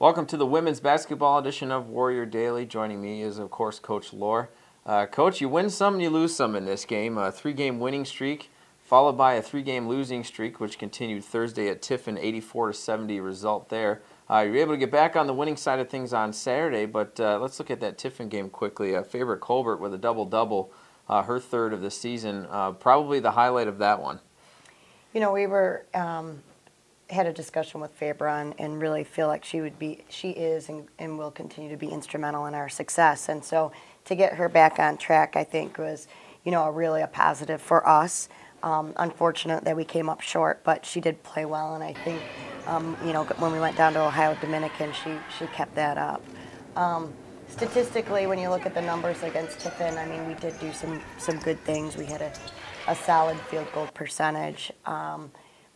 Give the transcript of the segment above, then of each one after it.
Welcome to the women's basketball edition of Warrior Daily. Joining me is, of course, Coach Lohr. Coach, you win some, you lose some in this game. A 3-game winning streak, followed by a 3-game losing streak, which continued Thursday at Tiffin, 84-70 result there. You were able to get back on the winning side of things on Saturday, but let's look at that Tiffin game quickly. Favorite Colbert with a double-double, her third of the season. Probably the highlight of that one. You know, we were had a discussion with Fabra and really feel like she is and will continue to be instrumental in our success. And so to get her back on track, I think was, really a positive for us. Unfortunate that we came up short, but she did play well, and I think, when we went down to Ohio Dominican, she kept that up. Statistically, when you look at the numbers against Tiffin, I mean, we did do some good things. We had a solid field goal percentage.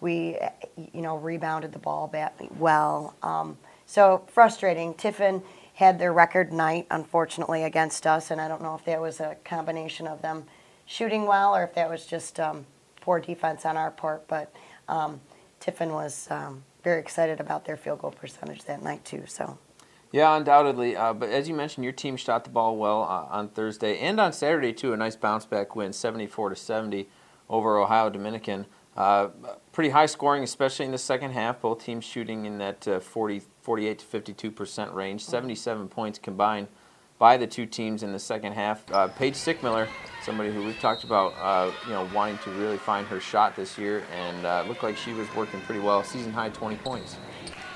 We, rebounded the ball well. So frustrating. Tiffin had their record night, unfortunately, against us, and I don't know if that was a combination of them shooting well or if that was just poor defense on our part. But Tiffin was very excited about their field goal percentage that night too. So. Yeah, undoubtedly. But as you mentioned, your team shot the ball well on Thursday and on Saturday too. A nice bounce-back win, 74-70 over Ohio Dominican. Pretty high scoring, especially in the second half. Both teams shooting in that 48 to 52% range. 77 points combined by the two teams in the second half. Paige Miller, somebody who we've talked about, wanting to really find her shot this year, and looked like she was working pretty well. Season high 20 points.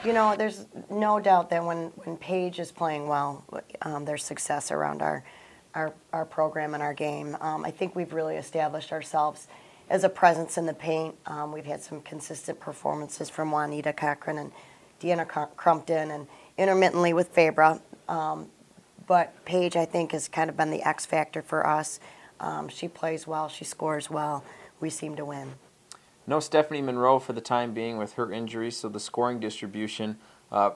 There's no doubt that when Paige is playing well, there's success around our program and our game. I think we've really established ourselves as a presence in the paint. We've had some consistent performances from Juanita Cochran and Deanna Crumpton, and intermittently with Fabra. But Paige, I think, has kind of been the X factor for us. She plays well, she scores well. We seem to win. No Stephanie Monroe for the time being with her injury, so the scoring distribution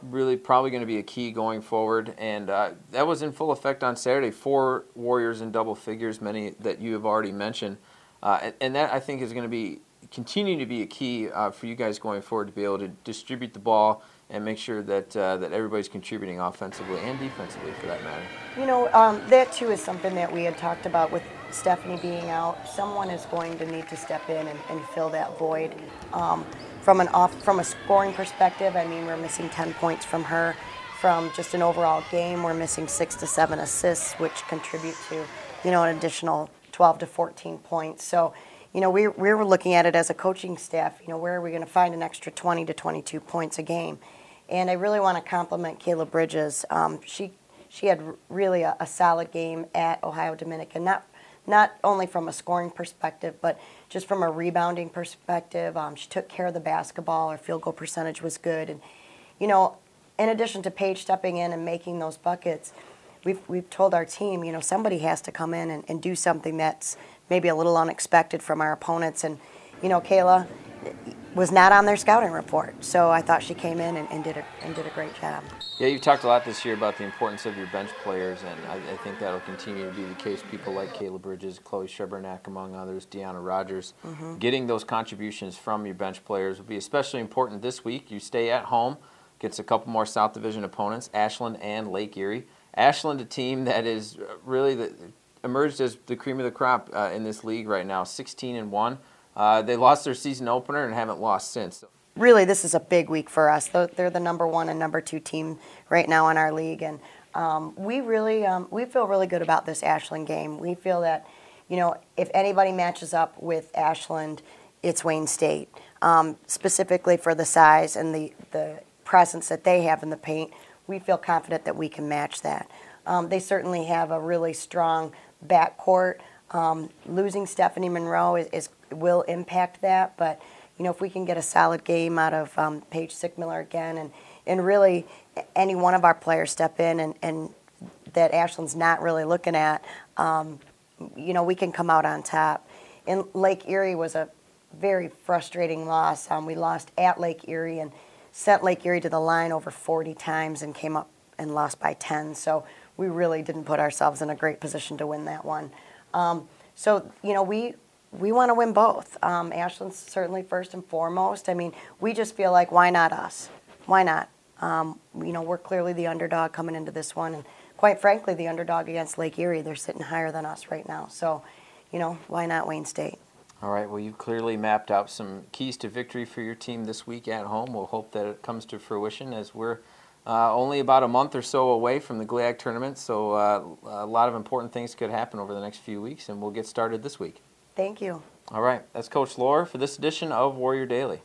really probably going to be a key going forward. And that was in full effect on Saturday. 4 Warriors in double figures, many that you have already mentioned. And that, I think, is going to continue to be a key for you guys going forward, to be able to distribute the ball and make sure that that everybody's contributing offensively and defensively, for that matter. That too is something that we had talked about with Stephanie being out. Someone is going to need to step in and fill that void. From a scoring perspective, I mean, we're missing 10 points from her. From just an overall game, we're missing 6 to 7 assists, which contribute to, an additional 12 to 14 points. So, we were looking at it as a coaching staff, where are we going to find an extra 20 to 22 points a game? And I really want to compliment Kayla Bridges. She had really a solid game at Ohio Dominican, not only from a scoring perspective, but just from a rebounding perspective. She took care of the basketball. Her field goal percentage was good. And, in addition to Paige stepping in and making those buckets, we've told our team, somebody has to come in and do something that's maybe a little unexpected from our opponents. And, Kayla was not on their scouting report, so I thought she came in and did a great job. Yeah, you've talked a lot this year about the importance of your bench players, and I think that'll continue to be the case. People like Kayla Bridges, Chloe Shebernak, among others, Deanna Rogers. Getting those contributions from your bench players will be especially important this week. You stay at home, gets a couple more South Division opponents, Ashland and Lake Erie. Ashland, a team that is really emerged as the cream of the crop in this league right now, 16-1. They lost their season opener and haven't lost since. Really, this is a big week for us. They're the number 1 and number 2 team right now in our league, and we feel really good about this Ashland game. We feel that, if anybody matches up with Ashland, it's Wayne State, specifically for the size and the presence that they have in the paint. We feel confident that we can match that. They certainly have a really strong backcourt. Losing Stephanie Monroe will impact that, but if we can get a solid game out of Paige Miller again, and really any one of our players step in and that Ashland's not really looking at, we can come out on top. And Lake Erie was a very frustrating loss. We lost at Lake Erie and sent Lake Erie to the line over 40 times and came up and lost by 10. So we really didn't put ourselves in a great position to win that one. We want to win both. Ashland's certainly first and foremost. I mean, we just feel like, why not us? Why not? We're clearly the underdog coming into this one, and quite frankly, the underdog against Lake Erie. They're sitting higher than us right now. So, why not Wayne State? All right, well, you've clearly mapped out some keys to victory for your team this week at home. We'll hope that it comes to fruition as we're only about a month or so away from the GLIAC tournament, so a lot of important things could happen over the next few weeks, and we'll get started this week. Thank you. All right, that's Coach Lohr for this edition of Warrior Daily.